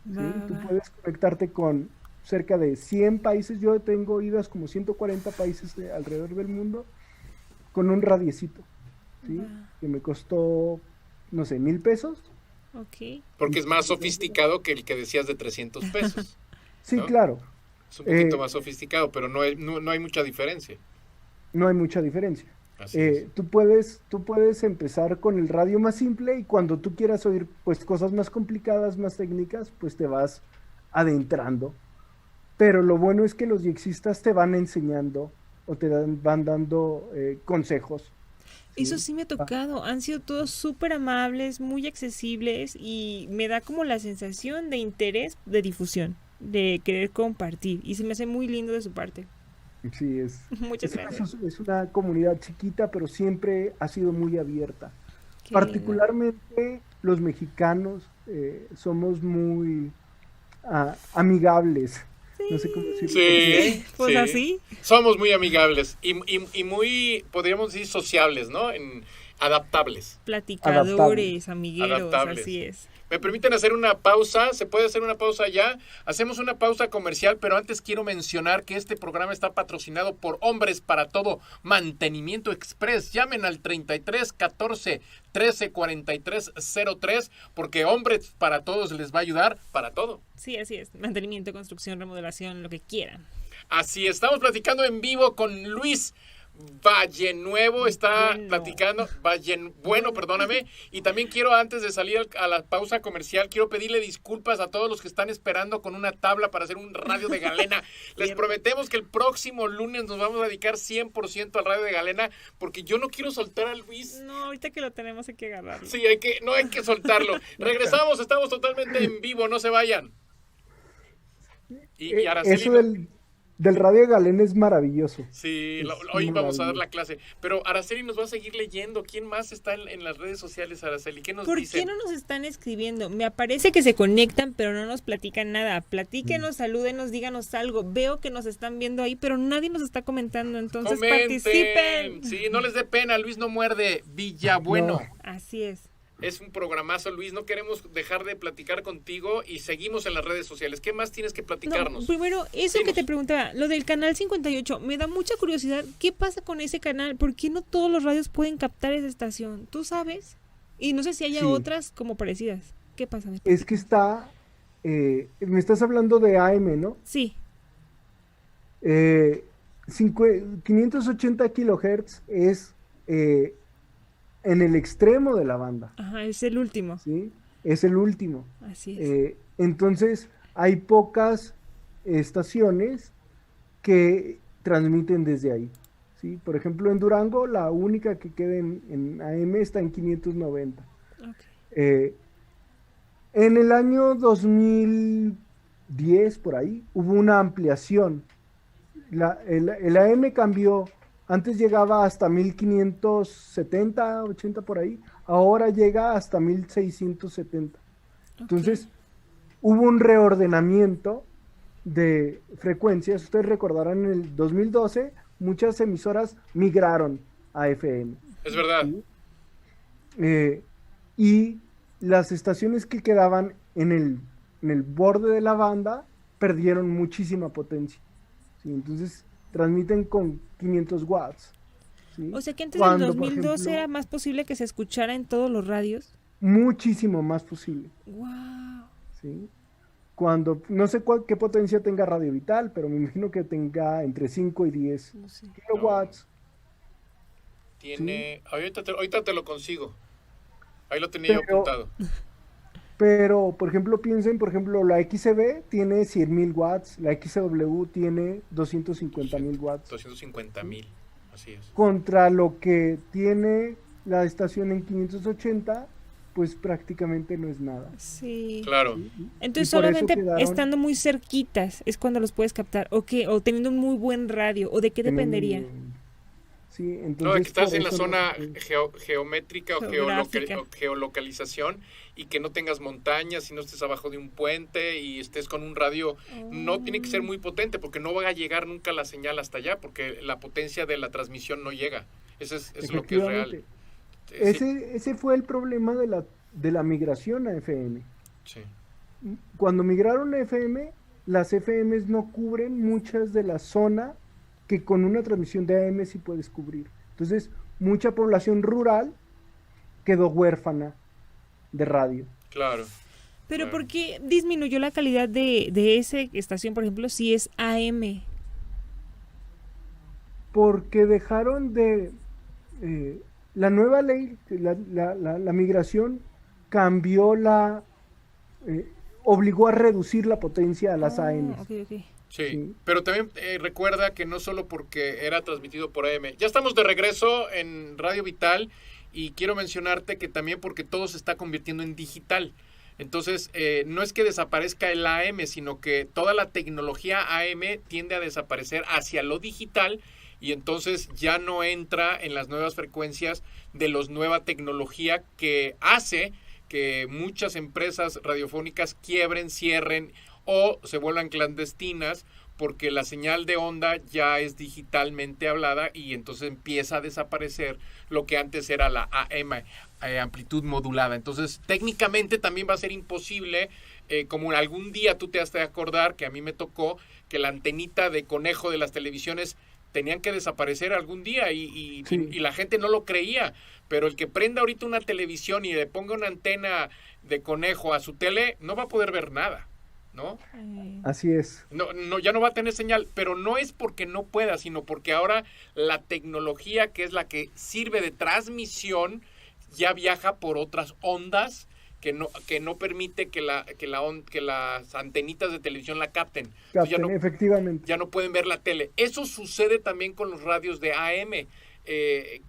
¿Sí? Tú puedes conectarte con cerca de 100 países, yo tengo idas como 140 países alrededor del mundo, con un radiecito, ¿sí? Que me costó, no sé, $1,000. Ok. Porque es más sofisticado que el que decías de $300. Sí, ¿no? Claro. Es un poquito más sofisticado, pero no hay mucha diferencia. No hay mucha diferencia. Así es. Tú puedes empezar con el radio más simple y cuando tú quieras oír pues cosas más complicadas, más técnicas, pues te vas adentrando. Pero lo bueno es que los diexistas te van enseñando o van dando consejos. ¿Sí? Eso sí me ha tocado, han sido todos súper amables, muy accesibles y me da como la sensación de interés de difusión, de querer compartir y se me hace muy lindo de su parte. Sí, Muchas gracias. Es una comunidad chiquita, pero siempre ha sido muy abierta. Qué Particularmente los mexicanos somos muy amigables. Sí. No sé cómo decirlo. Sí, pues sí. así. Somos muy amigables y muy, podríamos decir, sociables, ¿no? Adaptables. Platicadores, amigueros, Adaptables. Así es. ¿Me permiten hacer una pausa? ¿Se puede hacer una pausa ya? Hacemos una pausa comercial, pero antes quiero mencionar que este programa está patrocinado por Hombres para Todo Mantenimiento Express. Llamen al 33 14 13 43 03 porque Hombres para Todos les va a ayudar para todo. Sí, así es. Mantenimiento, construcción, remodelación, lo que quieran. Así, estamos platicando en vivo con Luis Vallenuevo, platicando, perdóname, y también quiero, antes de salir a la pausa comercial, quiero pedirle disculpas a todos los que están esperando con una tabla para hacer un radio de Galena. Les prometemos que el próximo lunes nos vamos a dedicar 100% al radio de Galena, porque yo no quiero soltar a Luis. No, ahorita que lo tenemos hay que agarrarlo. Sí, no hay que soltarlo. Regresamos, estamos totalmente en vivo, no se vayan. Y Araceli, eso del radio Galena es maravilloso. Sí, hoy vamos a dar la clase. Pero Araceli nos va a seguir leyendo. ¿Quién más está en las redes sociales, Araceli? ¿Qué nos dicen? ¿Por qué no nos están escribiendo? Me aparece que se conectan, pero no nos platican nada. Platíquenos, salúdenos, díganos algo. Veo que nos están viendo ahí, pero nadie nos está comentando. Entonces participen. Sí, no les dé pena. Luis no muerde. Villabueno. No. Así es. Es un programazo, Luis. No queremos dejar de platicar contigo y seguimos en las redes sociales. ¿Qué más tienes que platicarnos? No, primero, eso que te preguntaba, lo del canal 58, me da mucha curiosidad. ¿Qué pasa con ese canal? ¿Por qué no todos los radios pueden captar esa estación? ¿Tú sabes? Y no sé si haya otras como parecidas. ¿Qué pasa? es que está, me estás hablando de AM, ¿no? Sí. 580 kilohertz es en el extremo de la banda, Ajá, es el último. ¿sí? Es el último. Así es. Entonces, hay pocas estaciones que transmiten desde ahí, ¿sí? Por ejemplo, en Durango, la única que queda en AM está en 590. Ok. En el año 2010, por ahí, hubo una ampliación. El AM cambió, antes llegaba hasta 1570, 80 por ahí, ahora llega hasta 1670. Entonces, hubo un reordenamiento de frecuencias. Ustedes recordarán, en el 2012, muchas emisoras migraron a FM. Es verdad. ¿Sí? Y las estaciones que quedaban en el borde de la banda perdieron muchísima potencia. ¿Sí? Entonces transmiten con 500 watts. ¿Sí? O sea que antes Cuando, del por 2012 ejemplo, era más posible que se escuchara en todos los radios. muchísimo más posible. ¡Wow! ¿Sí? Cuando, no sé qué potencia tenga Radio Vital, pero me imagino que tenga entre 5 y 10 No sé. kilowatts. Tiene, ahorita te lo consigo. Ahí lo tenía yo Pero- apuntado. Pero, por ejemplo, piensen, por ejemplo, la XCB tiene 100,000 watts, la XW tiene 250,000 watts, 250,000. Así es. contra lo que tiene la estación en 580, pues prácticamente no es nada. Sí. Claro. Entonces Y por eso solamente quedaron estando muy cerquitas es cuando los puedes captar. ¿O qué? ¿O teniendo un muy buen radio? ¿O de qué dependería? Sí, No, entonces que estás por en la eso no zona se puede. geométrica o Geográfica. geolocalización y que no tengas montañas y no estés abajo de un puente y estés con un radio. No tiene que ser muy potente porque no va a llegar nunca la señal hasta allá porque la potencia de la transmisión no llega. Eso es lo que es real. Efectivamente. Ese fue el problema de la migración a FM. Sí. Cuando migraron a FM, las FMs no cubren muchas de la zona que con una transmisión de AM sí puedes cubrir. Entonces, mucha población rural quedó huérfana de radio. Claro. Pero Claro. ¿por qué disminuyó la calidad de esa estación, por ejemplo, si es AM? Porque dejaron de... la nueva ley, la migración cambió obligó a reducir la potencia a las AMs. Ok. Sí, Sí. pero también recuerda que no solo porque era transmitido por AM. Ya estamos de regreso en Radio Vital y quiero mencionarte que también porque todo se está convirtiendo en digital. Entonces, no es que desaparezca el AM, sino que toda la tecnología AM tiende a desaparecer hacia lo digital y entonces ya no entra en las nuevas frecuencias de la nueva tecnología que hace que muchas empresas radiofónicas quiebren, cierren o se vuelvan clandestinas porque la señal de onda ya es digitalmente hablada y entonces empieza a desaparecer lo que antes era la AM, amplitud modulada. Entonces técnicamente también va a ser imposible, como algún día tú te has de acordar que a mí me tocó que la antenita de conejo de las televisiones tenían que desaparecer algún día y la gente no lo creía, pero el que prenda ahorita una televisión y le ponga una antena de conejo a su tele no va a poder ver nada, ¿no? Así es. No, ya no va a tener señal, pero no es porque no pueda, sino porque ahora la tecnología que es la que sirve de transmisión ya viaja por otras ondas que no permite que las antenitas de televisión la capten. Entonces Capten, efectivamente. ya no pueden ver la tele. Eso sucede también con los radios de AM.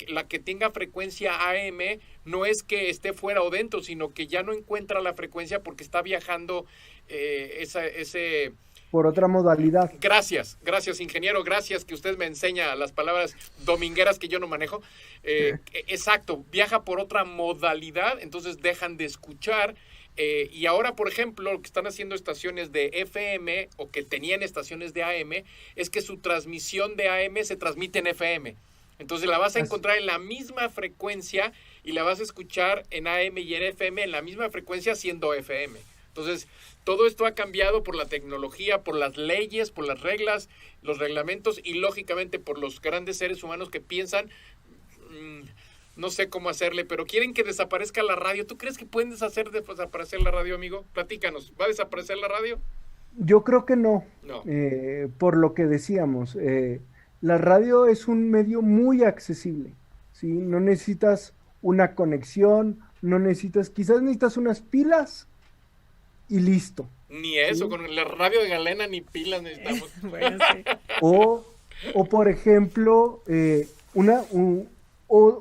La que tenga frecuencia AM no es que esté fuera o dentro, sino que ya no encuentra la frecuencia porque está viajando ese... Por otra modalidad. Gracias ingeniero, gracias que usted me enseña las palabras domingueras que yo no manejo. Exacto, viaja por otra modalidad, entonces dejan de escuchar. Y ahora, por ejemplo, lo que están haciendo estaciones de FM o que tenían estaciones de AM es que su transmisión de AM se transmite en FM. Entonces la vas a encontrar en la misma frecuencia y la vas a escuchar en AM y en FM en la misma frecuencia siendo FM. Entonces, todo esto ha cambiado por la tecnología, por las leyes, por las reglas, los reglamentos y lógicamente por los grandes seres humanos que piensan no sé cómo hacerle, pero quieren que desaparezca la radio. ¿Tú crees que pueden desaparecer la radio, amigo? Platícanos, ¿va a desaparecer la radio? Yo creo que no, No. por lo que decíamos, la radio es un medio muy accesible, ¿sí? No necesitas una conexión, quizás necesitas unas pilas y listo. Ni eso, ¿sí? con la radio de galena ni pilas necesitamos. Bueno, sí. O por ejemplo,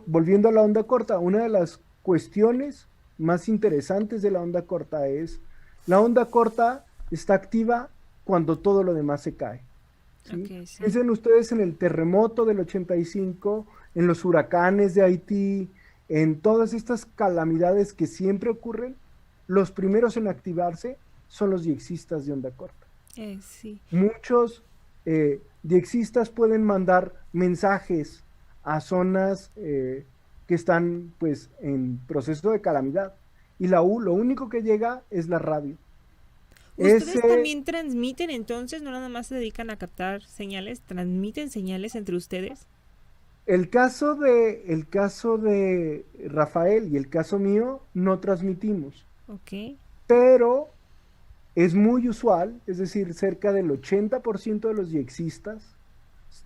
volviendo a la onda corta, una de las cuestiones más interesantes de la onda corta es, la onda corta está activa cuando todo lo demás se cae. ¿sí? Okay, sí. Piensen ustedes en el terremoto del 85, en los huracanes de Haití, en todas estas calamidades que siempre ocurren, los primeros en activarse son los diexistas de onda corta. Sí. Muchos diexistas pueden mandar mensajes a zonas que están pues en proceso de calamidad y lo único que llega es la radio. ¿Ustedes también transmiten entonces? ¿No nada más se dedican a captar señales? ¿Transmiten señales entre ustedes? El caso de Rafael y el caso mío no transmitimos. Ok. Pero es muy usual, es decir, cerca del 80% de los diexistas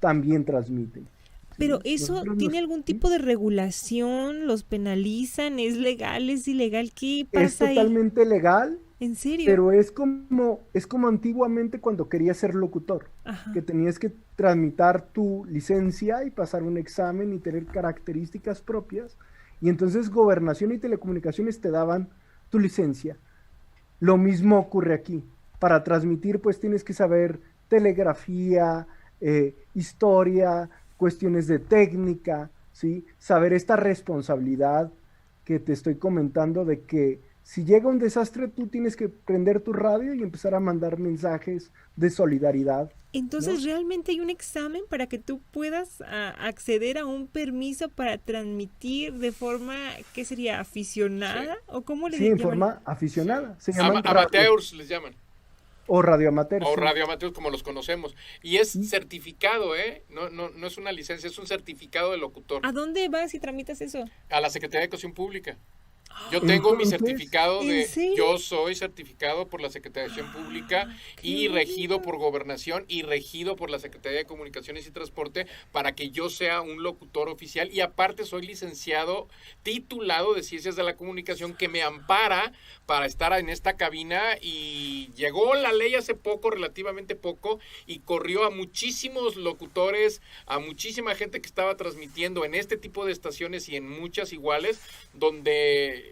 también transmiten. Pero ¿sí? eso Nosotros tiene algún tipo de regulación, los penalizan, es legal, es ilegal, ¿qué Es pasa ahí? totalmente legal, ¿En serio? pero es como antiguamente cuando querías ser locutor, Ajá. que tenías que tramitar tu licencia y pasar un examen y tener características propias, y entonces Gobernación y Telecomunicaciones te daban tu licencia. Lo mismo ocurre aquí. Para transmitir, pues tienes que saber telegrafía, historia, cuestiones de técnica, ¿sí? Saber esta responsabilidad que te estoy comentando de que si llega un desastre, tú tienes que prender tu radio y empezar a mandar mensajes de solidaridad. Entonces, ¿no? ¿realmente hay un examen para que tú puedas acceder a un permiso para transmitir de forma, ¿qué sería? ¿Aficionada? Sí. ¿O cómo le Sí, en llaman? forma aficionada. Se llaman Amateurs les llaman. o radioamateurs. O sí. radioamateurs como los conocemos. Y es certificado, ¿eh? No es una licencia, es un certificado de locutor. ¿A dónde vas y tramitas eso? A la Secretaría de Educación Pública. Yo tengo mi Entonces, certificado ¿en de... serio? Yo soy certificado por la Secretaría de Educación Pública y regido por Gobernación y regido por la Secretaría de Comunicaciones y Transporte para que yo sea un locutor oficial. Y aparte soy licenciado, titulado de Ciencias de la Comunicación, que me ampara para estar en esta cabina. Y llegó la ley hace poco, relativamente poco, y corrió a muchísimos locutores, a muchísima gente que estaba transmitiendo en este tipo de estaciones y en muchas iguales, donde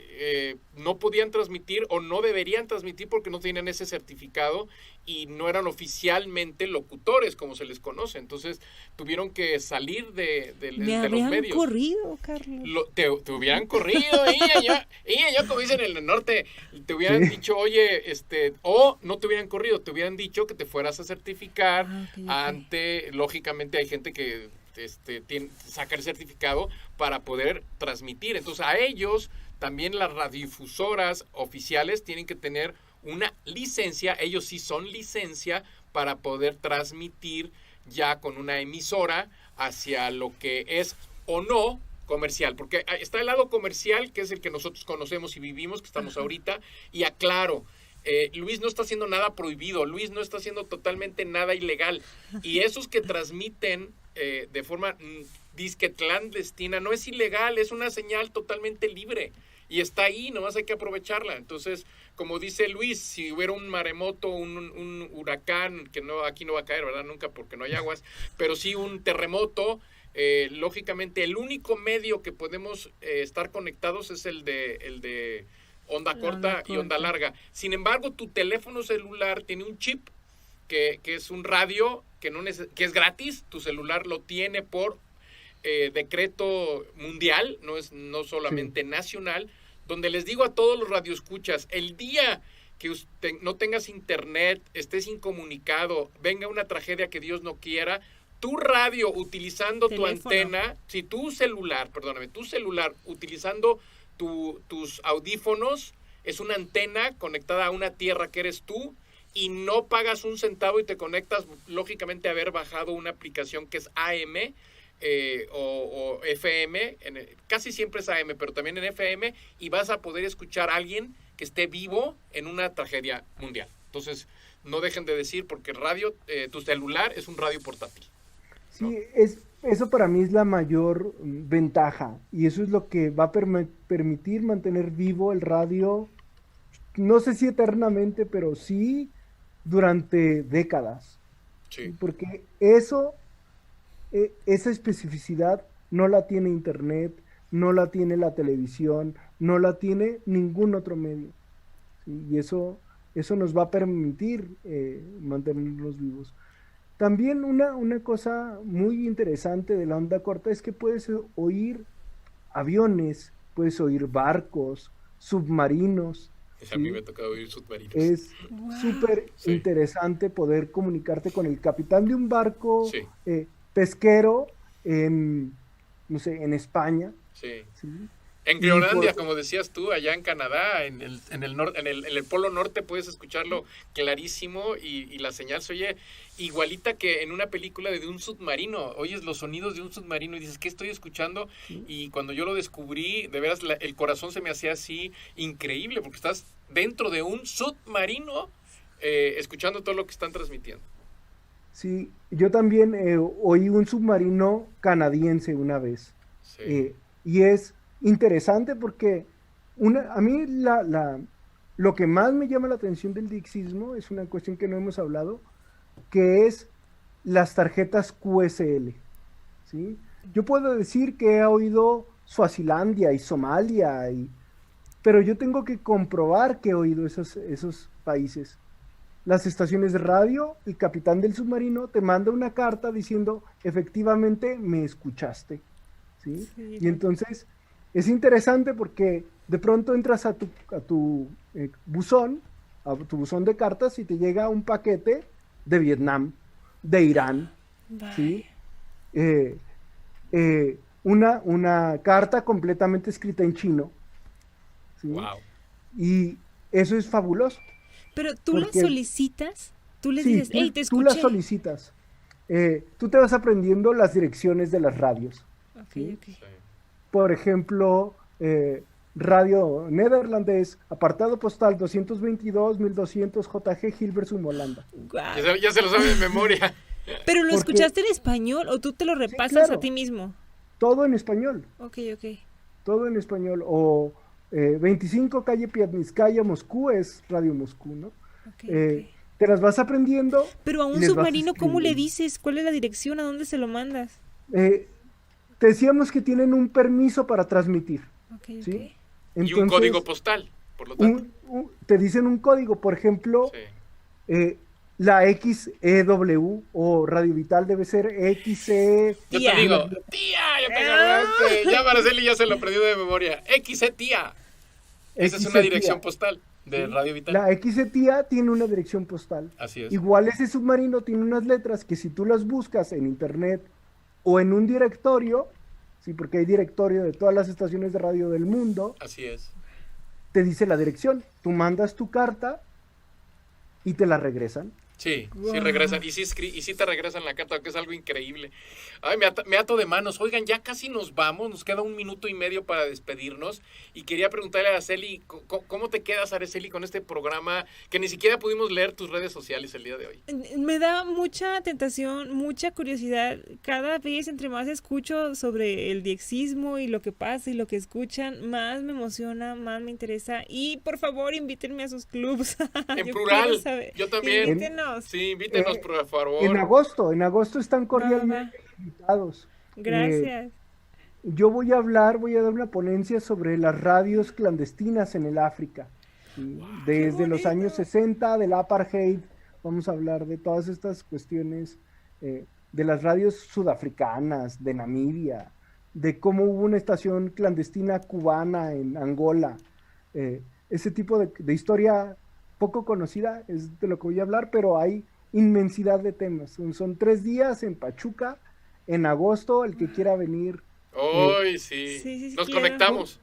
no podían transmitir o no deberían transmitir porque no tenían ese certificado y no eran oficialmente locutores como se les conoce. Entonces tuvieron que salir de los Me habrían medios. corrido, Carlos. Te hubieran corrido, yo como dicen en el norte, te hubieran dicho, oye, o no te hubieran corrido, te hubieran dicho que te fueras a certificar Ok. ante, lógicamente hay gente que saca el certificado para poder transmitir. Entonces a ellos también las radiodifusoras oficiales tienen que tener una licencia, ellos sí son licencia para poder transmitir ya con una emisora hacia lo que es o no comercial, porque está el lado comercial, que es el que nosotros conocemos y vivimos, que estamos ahorita, y aclaro, Luis no está haciendo nada prohibido, Luis no está haciendo totalmente nada ilegal, y esos que transmiten de forma disque clandestina no es ilegal, es una señal totalmente libre, y está ahí, nomás hay que aprovecharla. Entonces, como dice Luis, si hubiera un maremoto, un huracán, que no aquí no va a caer, ¿verdad? Nunca, porque no hay aguas, pero sí un terremoto, lógicamente el único medio que podemos estar conectados es el de onda corta y onda larga. Sin embargo, tu teléfono celular tiene un chip que es un radio que es gratis. Tu celular lo tiene por decreto mundial, no solamente nacional, donde les digo a todos los radioescuchas, el día que usted no tengas internet, estés incomunicado, venga una tragedia que Dios no quiera, tu radio utilizando tu antena, si tu celular utilizando tus audífonos, es una antena conectada a una tierra que eres tú, y no pagas un centavo y te conectas, lógicamente, a haber bajado una aplicación que es AM, o FM, casi siempre es AM, pero también en FM, y vas a poder escuchar a alguien que esté vivo en una tragedia mundial. Entonces, no dejen de decir, porque radio, tu celular es un radio portátil, ¿no? Sí, eso para mí es la mayor ventaja, y eso es lo que va a permitir mantener vivo el radio, no sé si eternamente, pero sí durante décadas. Sí. Porque esa especificidad no la tiene Internet, no la tiene la televisión, no la tiene ningún otro medio. ¿Sí? Y eso nos va a permitir mantenernos vivos. También una cosa muy interesante de la onda corta es que puedes oír aviones, puedes oír barcos, submarinos. A mí me ha tocado oír submarinos. Es súper interesante poder comunicarte con el capitán de un barco pesquero en, no sé, en España. Sí. ¿Sí? En Groenlandia, como decías tú, allá en Canadá, en el Polo Norte puedes escucharlo clarísimo y la señal se oye igualita que en una película de un submarino. Oyes los sonidos de un submarino y dices, ¿qué estoy escuchando? Y cuando yo lo descubrí, de veras, el corazón se me hacía así increíble, porque estás dentro de un submarino escuchando todo lo que están transmitiendo. Sí, yo también oí un submarino canadiense una vez. Sí. Y es interesante porque a mí lo que más me llama la atención del dixismo es una cuestión que no hemos hablado, que es las tarjetas QSL, ¿sí? Yo puedo decir que he oído Suazilandia y Somalia, pero yo tengo que comprobar que he oído esos países. Las estaciones de radio, el capitán del submarino te manda una carta diciendo, efectivamente me escuchaste, ¿sí? Sí. Y entonces es interesante porque de pronto entras a tu buzón de cartas y te llega un paquete de Vietnam, de Irán, ¿sí? Una carta completamente escrita en chino, ¿sí? Wow. Y eso es fabuloso. Pero tú la solicitas, tú le dices, hey, te escuché. Tú la solicitas. Tú te vas aprendiendo las direcciones de las radios. Okay. Por ejemplo, radio neerlandés, apartado postal 222-1200 JG Hilversum, Holanda. Wow. Ya se lo sabe de memoria. ¿Pero lo escuchaste en español o tú te lo repasas a ti mismo? Todo en español. Ok. Todo en español. O 25 calle Piatnitskaya, Moscú, es Radio Moscú, ¿no? Okay. Te las vas aprendiendo. Pero a un submarino, ¿cómo le dices? ¿Cuál es la dirección? ¿A dónde se lo mandas? Te decíamos que tienen un permiso para transmitir. ¿Sí? Entonces, y un código postal, por lo tanto. Te dicen un código, por ejemplo, la XEW o Radio Vital debe ser XE. Yo te digo, tía, ya te agarraste. Ya Maraceli ya se lo aprendió de memoria. XE tía. Esa es una dirección postal de Radio Vital. La XE tía tiene una dirección postal. Así es. Igual ese submarino tiene unas letras que si tú las buscas en internet o en un directorio, sí, porque hay directorio de todas las estaciones de radio del mundo. Así es. Te dice la dirección. Tú mandas tu carta y te la regresan. Sí, sí regresan. Y sí te regresan la carta, que es algo increíble. Ay, me ato de manos. Oigan, ya casi nos vamos. Nos queda 1 minuto y medio para despedirnos. Y quería preguntarle a Araceli, ¿cómo te quedas, Araceli, con este programa que ni siquiera pudimos leer tus redes sociales el día de hoy? Me da mucha tentación, mucha curiosidad. Cada vez, entre más escucho sobre el diexismo y lo que pasa y lo que escuchan, más me emociona, más me interesa. Y, por favor, invítenme a sus clubs. En plural, yo también. Invítenos. Sí, invítenos, por favor. En agosto están cordialmente invitados. Gracias. Yo voy a dar una ponencia sobre las radios clandestinas en el África. Wow, desde los años 60, del apartheid, vamos a hablar de todas estas cuestiones, de las radios sudafricanas, de Namibia, de cómo hubo una estación clandestina cubana en Angola. Ese tipo de historia poco conocida es de lo que voy a hablar, pero hay inmensidad de temas. Son 3 días en Pachuca, en agosto, el que quiera venir. ¡Ay, sí! Nos conectamos.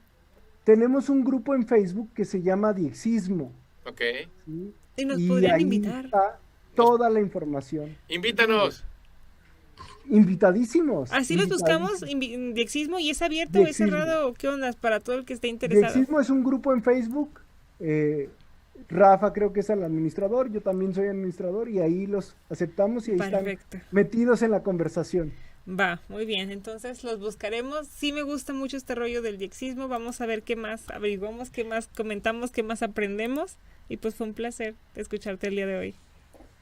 Tenemos un grupo en Facebook que se llama Diexismo. Ok. ¿Sí? Y nos podrían invitar. Está toda la información. Invítanos. invitadísimos. Así los buscamos, Diexismo, ¿y es abierto o es cerrado? ¿Qué ondas para todo el que esté interesado? Diexismo es un grupo en Facebook. Rafa creo que es el administrador, yo también soy administrador y ahí los aceptamos y ahí Perfecto. están metidos en la conversación. Va, muy bien, entonces los buscaremos. Sí me gusta mucho este rollo del diexismo, vamos a ver qué más averiguamos, qué más comentamos, qué más aprendemos, y pues fue un placer escucharte el día de hoy.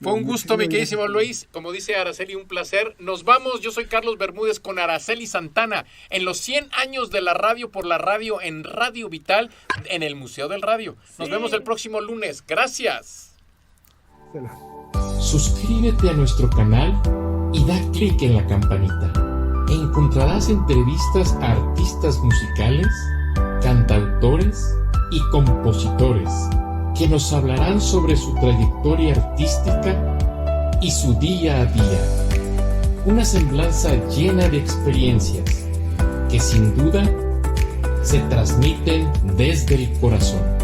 Fue un gusto, mi queridísimo Luis. Como dice Araceli, un placer. Nos vamos. Yo soy Carlos Bermúdez con Araceli Santana en los 100 años de la radio por la radio en Radio Vital en el Museo del Radio. Nos vemos el próximo lunes. Gracias. Suscríbete a nuestro canal y da clic en la campanita. Encontrarás entrevistas a artistas musicales, cantautores y compositores que nos hablarán sobre su trayectoria artística y su día a día. Una semblanza llena de experiencias que sin duda se transmiten desde el corazón.